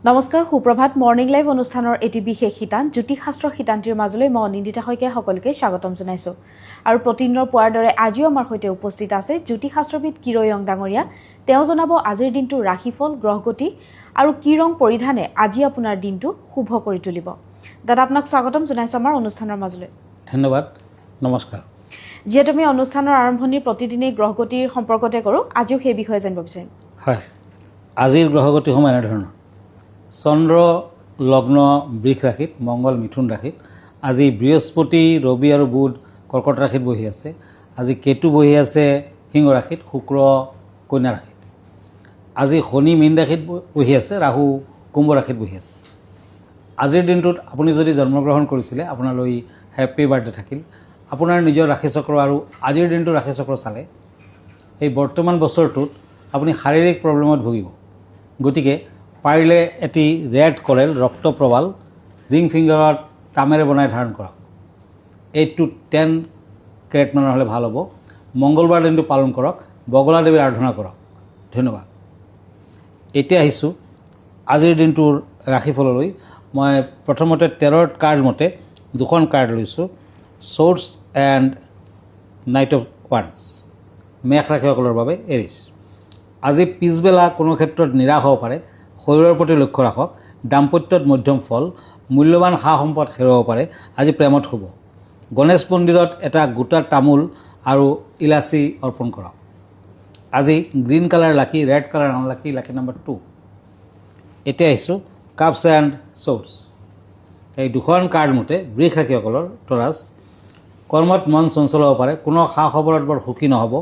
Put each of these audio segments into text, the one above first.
নমস্কাৰ সুপ্ৰভাত morning live অনুষ্ঠানৰ এটি বিশেষ শিতান জ্যোতিষশাস্ত্ৰ শিতান্তিৰ মাজলৈ মই অনিন্দিতা শইকীয়াই সকলোকে স্বাগতম জনাইছোঁ আৰু প্ৰতিদিনৰ পুৱাৰ দৰে আজিও আমাৰ সৈতে উপস্থিত আছে জ্যোতিষশাস্ত্ৰবিদ কিৰয়ং ডাঙৰীয়া তেওঁ জনাব আজিৰ দিনটো ৰাশিফল গ্ৰহগতি আৰু কি ৰং পৰিধানে আজি আপোনাৰ দিনটো শুভ কৰি তুলিব দাদা আপোনাক স্বাগতম জনাইছোঁ আমাৰ অনুষ্ঠানৰ মাজলৈ ধন্যবাদ নমস্কাৰ যিহেতু আমি অনুষ্ঠানৰ আৰম্ভণিৰ প্ৰতিদিনেই গ্ৰহগতিৰ সম্পৰ্কতে কৰোঁ আজিও সেই বিষয়ে জানিব বিচাৰিম হয় আজিৰ গ্ৰহগতি সময় এনেধৰণৰ চন্দ্ৰ লগ্ন বৃষ ৰাশিত মংগল মিথুন ৰাশিত আজি বৃহস্পতি ৰবি আৰু বুধ কৰ্কট ৰাশিত বহি আছে আজি কেতু বহি আছে সিংহ ৰাশিত শুক্ৰ কন্যা ৰাশিত আজি শনি মীন ৰাশিত বহি আছে ৰাহু কুম্ভ ৰাশিত বহি আছে আজিৰ দিনটোত আপুনি যদি জন্মগ্ৰহণ কৰিছিলে আপোনালৈ হেপ্পী বাৰ্থডে থাকিল আপোনাৰ নিজৰ ৰাশিচক্ৰ আৰু আজিৰ দিনটো ৰাশিচক্ৰ চালে এই বৰ্তমান বছৰটোত আপুনি শাৰীৰিক প্ৰব্লেমত ভুগিব গতিকে পাৰিলে এটি ৰেড কৰেল ৰক্ত প্ৰবাল ৰিং ফিংগাৰত তামেৰে বনাই ধাৰণ কৰক 8 to 10 কেৰেট মানৰ হ'লে ভাল হ'ব মংগলবাৰ দিনটো পালন কৰক বগলা দেৱীৰ আৰাধনা কৰক ধন্যবাদ এতিয়া আহিছোঁ আজিৰ দিনটোৰ ৰাশিফললৈ মই প্ৰথমতে টেৰট কাৰ্ড মতে দুখন কাৰ্ড লৈছোঁ ছৰ্ডছ এণ্ড নাইট অফ ওৱান্স মেষ ৰাশিসকলৰ বাবে এৰিছ আজি পিছবেলা কোনো ক্ষেত্ৰত নিৰাশ হ'ব পাৰে শৰীৰৰ প্ৰতি লক্ষ্য ৰাখক দাম্পত্যত মধ্যম ফল মূল্যৱান সা সম্পদ হেৰুৱাব পাৰে আজি প্ৰেমত শুব গণেশ মন্দিৰত এটা গোটা তামোল আৰু ইলাচি অৰ্পণ কৰক আজি green colour lucky red colour unlucky lucky number 2 এতিয়া আহিছোঁ কাপছ এণ্ড ছৰ্ডছ এই দুখন কাৰ্ড মতে বৃষ ৰাশিসকলৰ তৰাজ কৰ্মত মন চঞ্চল হ'ব পাৰে কোনো সা খবৰত বৰ সুখী নহ'ব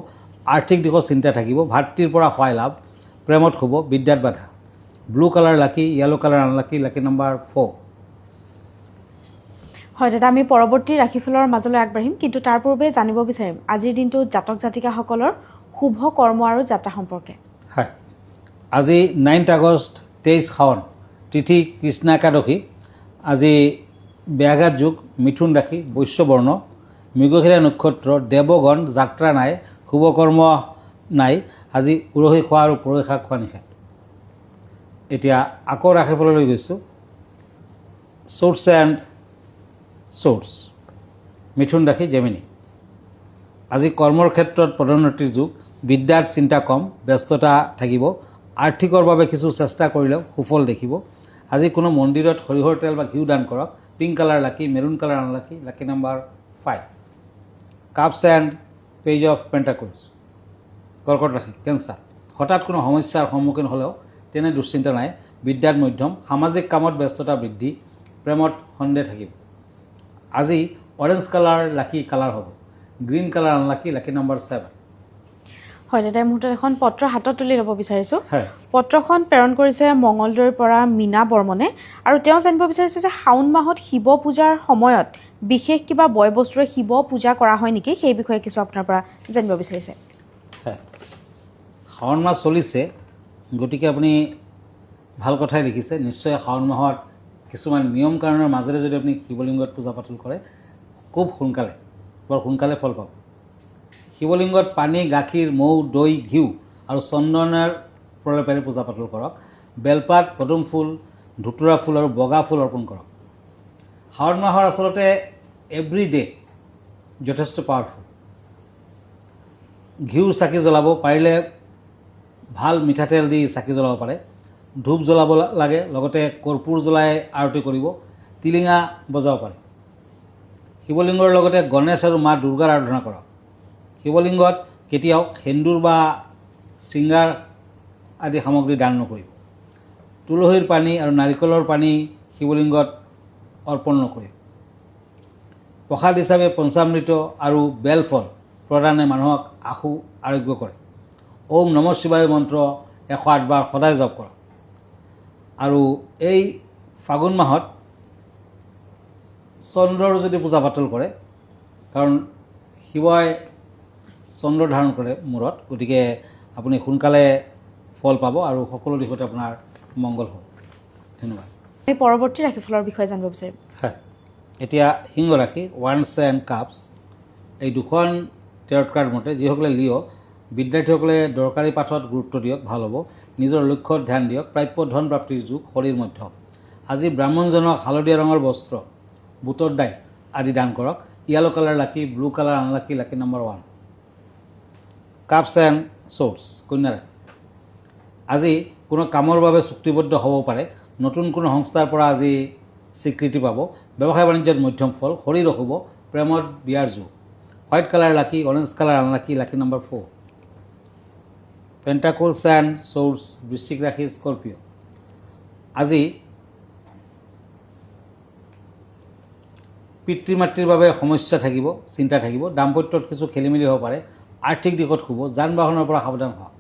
আৰ্থিক দিশত চিন্তা থাকিব ভাতৃৰ পৰা সহায় লাভ প্ৰেমত শুব বিদ্যাত বাধা ব্লু কালাৰ লাকি yellow colour unlucky lucky number 4 হয় দাদা আমি পৰৱৰ্তী ৰাশিফলৰ মাজলৈ আগবাঢ়িম কিন্তু তাৰ পূৰ্বে জানিব বিচাৰিম আজিৰ দিনটো জাতক জাতিকাসকলৰ শুভ কৰ্ম আৰু যাত্ৰা সম্পৰ্কে হয় আজি 9 আগষ্ট 23 শাওন তিথি কৃষ্ণ একাদশী আজি ব্যাঘাত যুগ মিথুন ৰাশি বৈশ্যবৰ্ণ মৃগশিৰা নক্ষত্ৰ দেৱগণ যাত্ৰা নাই শুভ কৰ্ম নাই আজি উৰহি খোৱা আৰু পৰহি শাক খোৱা নিষেধ এতিয়া আকৌ ৰাশিফললৈ গৈছোঁ ছৰ্ডছ এণ্ড ছৰ্ডছ মিথুন ৰাশি জেমিনি আজি কৰ্মৰ ক্ষেত্ৰত পদোন্নতিৰ যুগ বিদ্যাত চিন্তা কম ব্যস্ততা থাকিব আৰ্থিকৰ বাবে কিছু চেষ্টা কৰিলেও সুফল দেখিব আজি কোনো মন্দিৰত সৰিয়হৰ তেল বা ঘিউ দান কৰক pink colour lucky maroon colour unlucky lucky number 5 cups and page of pentacles কৰ্কট ৰাশি কেঞ্চাৰ হঠাৎ কোনো সমস্যাৰ সন্মুখীন হ'লেও তেনে দুশ্চিন্তা নাই বিদ্যাত মধ্যম সামাজিক কামত ব্যস্ততা বৃদ্ধি প্ৰেমত সন্দেহ থাকিব আজি অৰেঞ্জ কালাৰ লাকি কালাৰ হ'ব green colour unlucky lucky number 7 হয় দাদা মুহূৰ্তত এখন পত্ৰ হাতত তুলি ল'ব বিচাৰিছোঁ হয় পত্ৰখন প্ৰেৰণ কৰিছে মঙলদৈৰ পৰা মীনা বৰ্মনে আৰু তেওঁ জানিব বিচাৰিছে যে শাওণ মাহত শিৱ পূজাৰ সময়ত বিশেষ কিবা বয় বস্তুৰে শিৱ পূজা কৰা হয় নেকি সেই বিষয়ে কিছু আপোনাৰ পৰা জানিব বিচাৰিছে হয় শাওণ মাহ চলিছে গতিকে আপুনি ভাল কথাই লিখিছে নিশ্চয় শাওণ মাহত কিছুমান নিয়ম কাৰণৰ মাজেৰে যদি আপুনি শিৱলিংগত পূজা পাতল কৰে খুব সোনকালে বৰ সোনকালে ফল পাব শিৱলিংগত পানী গাখীৰ মৌ দৈ ঘিউ আৰু চন্দনৰ প্ৰলেপেৰে পূজা পাতল কৰক বেলপাত পদুম ফুল ধুতুৰা ফুল আৰু বগা ফুল অৰ্পণ কৰক শাওণ মাহৰ আচলতে এভৰি ডে যথেষ্ট পাৱাৰফুল ঘিউৰ চাকি জ্বলাব পাৰিলে ভাল মিঠাতেল দি চাকি জ্বলাব পাৰে ধূপ জ্বলাব লাগে লগতে কৰ্পূৰ জ্বলাই আৰতি কৰিব টিলিঙা বজাব পাৰে শিৱলিংগৰ লগতে গণেশ আৰু মা দুৰ্গাৰ আৰাধনা কৰক শিৱলিংগত কেতিয়াও সেন্দুৰ বা শৃংগাৰ আদি সামগ্ৰী দান নকৰিব তুলসীৰ পানী আৰু নাৰিকলৰ পানী শিৱলিংগত অৰ্পণ নকৰিব প্ৰসাদ হিচাপে পঞ্চামৃত আৰু বেলফল প্ৰদানে মানুহক আশু আৰোগ্য কৰে ওম নম শিৱায় মন্ত্ৰ 108 বাৰ সদায় জপ কৰক আৰু এই ফাগুন মাহত চন্দ্ৰৰ যদি পূজা পাতল কৰে কাৰণ শিৱই চন্দ্ৰ ধাৰণ কৰে মূৰত গতিকে আপুনি সোনকালে ফল পাব আৰু সকলো দিশতে আপোনাৰ মংগল হ'ব ধন্যবাদ আমি পৰৱৰ্তী ৰাশিফলৰ বিষয়ে জানিব বিচাৰিম হয় এতিয়া সিংহ ৰাশি ওৱান্স এণ্ড কাপছ এই দুখন টেৰট কাৰ্ড মতে যিসকলে লিঅ' বিদ্যাৰ্থীসকলে দৰকাৰী পাঠত গুৰুত্ব দিয়ক, ভাল হ'ব। নিজৰ লক্ষ্যত ধ্যান দিয়ক। প্ৰাপ্য ধন প্ৰাপ্তিৰ যুগ, শৰীৰ মধ্যম। আজি ব্ৰাহ্মণজনক হালধীয়া ৰঙৰ বস্ত্ৰ, বুটৰ দাইল আদি দান কৰক। Yellow colour lucky, blue colour unlucky, lucky number 1। Cups and sorts, কন্যা ৰাশি। আজি কোনো কামৰ বাবে চুক্তিবদ্ধ হ'ব পাৰে। নতুন কোনো সংস্থাৰ পৰা আজি স্বীকৃতি পাব। ব্যৱসায় বাণিজ্যত মধ্যম ফল, শৰীৰ অশুভ, প্ৰেমত বিয়াৰ যুগ। White colour lucky, orange colour unlucky, lucky number 4। Pentacles and swords, বৃশ্চিক ৰাশি, স্কৰ্পিঅ'। আজি পিতৃ মাতৃৰ বাবে সমস্যা থাকিব, চিন্তা থাকিব। দাম্পত্যত কিছু খেলিমেলি হ'ব পাৰে। আৰ্থিক দিশত শুভ, যান বাহনৰ পৰা সাৱধান হোৱা।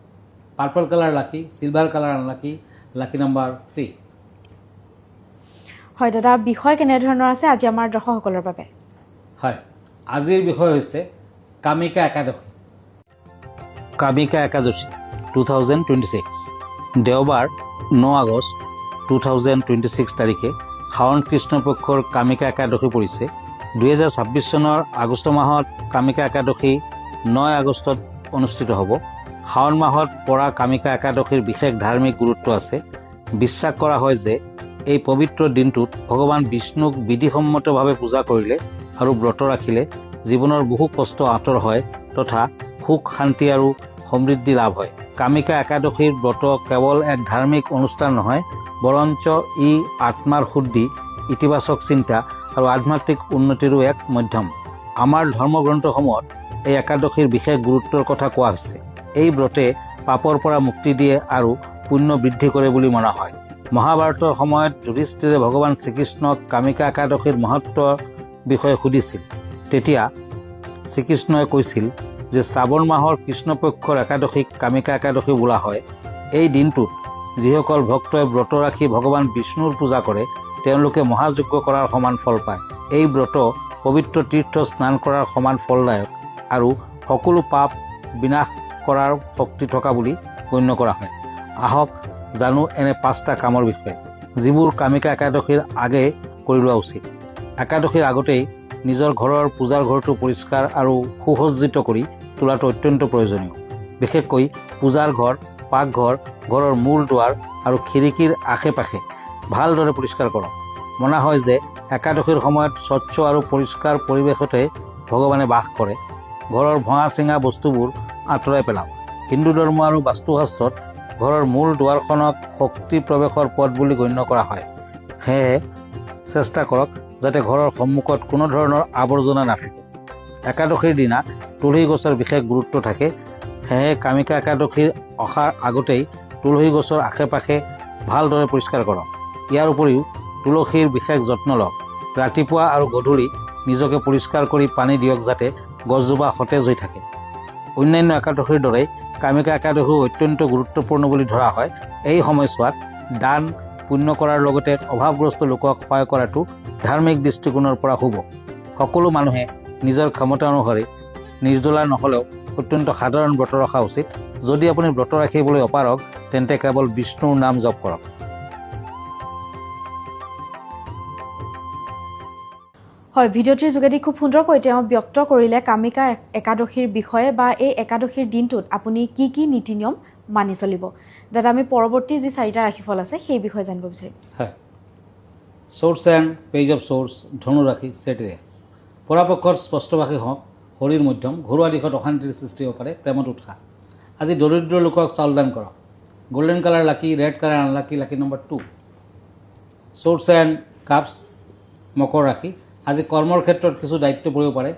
পাৰ্পল কালাৰ লাকি, silver colour unlucky, lucky number 3। হয় দাদা, বিষয় কেনেধৰণৰ আছে আজি আমাৰ দৰ্শকসকলৰ বাবে? হয়, আজিৰ বিষয় হৈছে কামিকা একাদশী। কামিকা একাদশী 2026 দেওবাৰ 9 আগষ্ট 2026 তাৰিখে শাওণ কৃষ্ণপক্ষৰ কামিকা একাদশী পৰিছে। 2026 চনৰ আগষ্ট মাহত কামিকা একাদশী 9 আগষ্টত অনুষ্ঠিত হ'ব। শাওণ মাহত পৰা কামিকা একাদশীৰ বিশেষ ধাৰ্মিক গুৰুত্ব আছে। বিশ্বাস কৰা হয় যে এই পবিত্ৰ দিনটোত ভগৱান বিষ্ণুক বিধিসন্মতভাৱে পূজা কৰিলে আৰু ব্ৰত ৰাখিলে জীৱনৰ বহু কষ্ট আঁতৰ হয় তথা সুখ, শান্তি আৰু সমৃদ্ধি লাভ হয়। কামিকা একাদশীৰ ব্ৰত কেৱল এক ধাৰ্মিক অনুষ্ঠান নহয়, বৰঞ্চ ই আত্মাৰ শুদ্ধি, ইতিবাচক চিন্তা আৰু আধ্যাত্মিক উন্নতিৰো এক মাধ্যম। আমাৰ ধৰ্মগ্ৰন্থসমূহত এই একাদশীৰ বিশেষ গুৰুত্বৰ কথা কোৱা হৈছে। এই ব্ৰতে পাপৰ পৰা মুক্তি দিয়ে আৰু পুণ্য বৃদ্ধি কৰে বুলি মনা হয়। মহাভাৰতৰ সময়ত যুধিষ্ঠিৰে ভগৱান শ্ৰীকৃষ্ণক কামিকা একাদশীৰ মহত্বৰ বিষয়ে সুধিছিল। তেতিয়া শ্ৰীকৃষ্ণই কৈছিল যে শ্ৰাৱণ মাহৰ কৃষ্ণপক্ষৰ একাদশীক কামিকা একাদশী বোলা হয়। এই দিনটোত যিসকল ভক্তই ব্ৰত ৰাখি ভগৱান বিষ্ণুৰ পূজা কৰে তেওঁলোকে মহাযজ্ঞ কৰাৰ সমান ফল পায়। এই ব্ৰত পবিত্ৰ তীৰ্থ স্নান কৰাৰ সমান ফলদায়ক আৰু সকলো পাপ বিনাশ কৰাৰ শক্তি থকা বুলি গণ্য কৰা হয়। আহক জানো এনে 5টা কামৰ বিষয়ে যিবোৰ কামিকা একাদশীৰ আগে কৰি লোৱা উচিত। একাদশীৰ আগতেই নিজৰ ঘৰৰ পূজাৰ ঘৰটো পৰিষ্কাৰ আৰু সুসজ্জিত কৰি তোলাটো অত্যন্ত প্ৰয়োজনীয়। বিশেষকৈ পূজাৰ ঘৰ, পাকঘৰ, ঘৰৰ মূল দুৱাৰ আৰু খিৰিকীৰ আশে পাশে ভালদৰে পৰিষ্কাৰ কৰক। মনা হয় যে একাদশীৰ সময়ত স্বচ্ছ আৰু পৰিষ্কাৰ পৰিৱেশতে ভগৱানে বাস কৰে। ঘৰৰ ভঙা চিঙা বস্তুবোৰ আঁতৰাই পেলাওক। হিন্দু ধৰ্ম আৰু বাস্তুশাস্ত্ৰত ঘৰৰ মূল দুৱাৰখনক শক্তি প্ৰৱেশৰ পথ বুলি গণ্য কৰা হয়। সেয়েহে চেষ্টা কৰক যাতে ঘৰৰ সন্মুখত কোনো ধৰণৰ আৱৰ্জনা নাথাকে। একাদশীৰ দিনা তুলসী গছৰ বিশেষ গুৰুত্ব থাকে। সেয়েহে কামিকা একাদশীৰ অহাৰ আগতেই তুলসী গছৰ আশে পাশে ভালদৰে পৰিষ্কাৰ কৰক। ইয়াৰ উপৰিও তুলসীৰ বিশেষ যত্ন লওক। ৰাতিপুৱা আৰু গধূলি নিজকে পৰিষ্কাৰ কৰি পানী দিয়ক যাতে গছজোপা সতেজ হৈ থাকে। অন্যান্য একাদশীৰ দৰে কামিকা একাদশীও অত্যন্ত গুৰুত্বপূৰ্ণ বুলি ধৰা হয়। এই সময়ছোৱাত দান পুণ্য কৰাৰ লগতে অভাৱগ্ৰস্ত লোকক সহায় কৰাটো ধাৰ্মিক দৃষ্টিকোণৰ পৰা শুভ। সকলো মানুহে নিজৰ ক্ষমতা অনুসৰি নিৰ্জলা নহ'লেও অত্যন্ত সাধাৰণ ব্ৰত ৰখা উচিত। যদি আপুনি ব্ৰত ৰাখিবলৈ অপাৰগ তেন্তে কেৱল বিষ্ণুৰ নাম জপ কৰক। হয়, ভিডিঅ'টিৰ যোগেদি খুব সুন্দৰকৈ তেওঁ ব্যক্ত কৰিলে কামিকা একাদশীৰ বিষয়ে বা এই একাদশীৰ দিনটোত আপুনি কি কি নীতি নিয়ম মানি চলিব। দাদা, আমি পৰৱৰ্তী যি 4টা ৰাশিফল আছে সেই বিষয়ে জানিব বিচাৰিম। হয়, sorts and page of sorts, ধনু ৰাশি, চেটিৰিয়াছ। পৰাপক্ষত স্পষ্টভাষী হওক, শৰীৰ মধ্যম, ঘৰুৱা দিশত অশান্তিৰ সৃষ্টি হ'ব পাৰে, প্ৰেমত উৎসাহ। আজি দৰিদ্ৰ লোকক চাউল দান কৰক। Golden colour lucky, red colour unlucky, lucky number 2। Swords and cups, মকৰ ৰাশি। আজি কৰ্মৰ ক্ষেত্ৰত কিছু দায়িত্ব পৰিব পাৰে।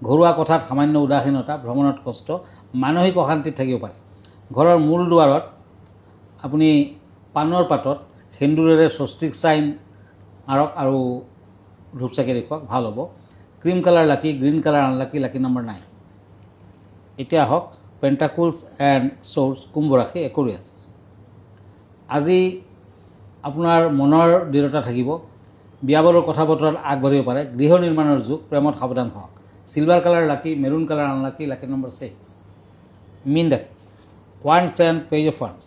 ঘৰুৱা কথাত সামান্য উদাসীনতা, ভ্ৰমণত কষ্ট, মানসিক অশান্তিত থাকিব পাৰে। ঘৰৰ মূল দুৱাৰত আপুনি পাণৰ পাতত সেন্দুৰেৰে স্বস্তিক চাইন মাৰক আৰু ধূপচাকি দেখুৱাওক, ভাল হ'ব। ক্ৰীম কালাৰ লাকি, green colour unlucky, lucky number 9। এতিয়া আহক পেণ্টাকলছ এণ্ড চৰ্টছ, কুম্ভ ৰাশি, একুৰিয়াছ। আজি আপোনাৰ মনৰ দৃঢ়তা থাকিব। বিয়া বাৰুৰ কথা বতৰাত আগবাঢ়িব পাৰে। গৃহ নিৰ্মাণৰ যুগ, প্ৰেমত সাৱধান হওক। চিলভাৰ কালাৰ লাকি, maroon colour unlucky, lucky number 6। মীন ৰাশি, once and page of once.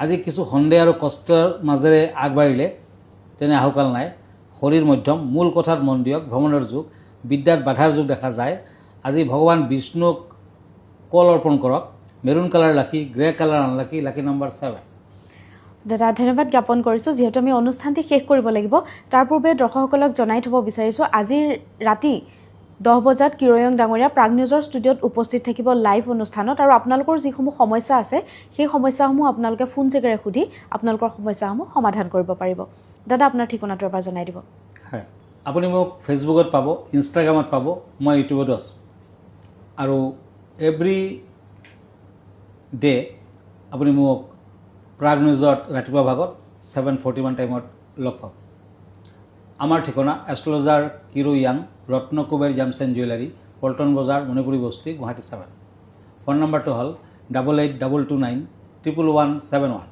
আজি কিছু সন্দেহ আৰু কষ্টৰ মাজেৰে আগবাঢ়িলে তেনে আহুকাল নাই। শৰীৰ মধ্যম, মূল কথাত মন দিয়ক। ভ্ৰমণৰ যুগ, বিদ্যাত বাধাৰ যুগ দেখা যায়। আজি ভগৱান বিষ্ণুক কল অৰ্পণ কৰক মেৰুন কালাৰ লাকি grey colour unlucky lucky number 7 দাদা ধন্যবাদ জ্ঞাপন কৰিছোঁ যিহেতু আমি অনুষ্ঠানটি শেষ কৰিব লাগিব তাৰ পূৰ্বে দৰ্শকসকলক জনাই থ'ব বিচাৰিছোঁ আজিৰ ৰাতি 10 বজাত কিৰয়ং ডাঙৰীয়া প্ৰাগ নিউজৰ ষ্টুডিঅ'ত উপস্থিত থাকিব লাইভ অনুষ্ঠানত আৰু আপোনালোকৰ যিসমূহ সমস্যা আছে সেই সমস্যাসমূহ আপোনালোকে ফোন যোগেৰে সুধি আপোনালোকৰ সমস্যাসমূহ সমাধান কৰিব পাৰিব দাদা আপোনাৰ ঠিকনাটো এবাৰ জনাই দিব হয় আপুনি মোক ফেচবুকত পাব ইনষ্টাগ্ৰামত পাব মই ইউটিউবতো আছোঁ আৰু এভৰি ডে আপুনি মোক প্ৰাগ নিউজত ৰাতিপুৱা ভাগত 7:41 টাইমত লগ পাব আমাৰ ঠিকনা এষ্ট্ৰলজাৰ কিৰো য়াং Ratnakuber gems and jewellery Paltan Bazar Manipuri বস্তি গুৱাহাটী 7 ফোন নম্বৰটো হ'ল 8822911171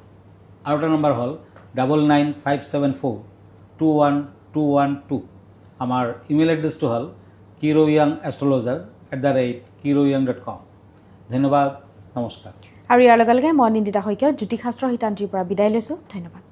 আৰু এটা নম্বৰ হ'ল 9957421212 আমাৰ ইমেইল এড্ৰেছটো হ'ল kiroyangastrologer@kiroyang.com ধন্যবাদ নমস্কাৰ আৰু ইয়াৰ লগে লগে মই নিন্দিতা শইকীয়া জ্যোতিষশাস্ত্ৰ শিতান্তিৰ পৰা বিদায় লৈছোঁ ধন্যবাদ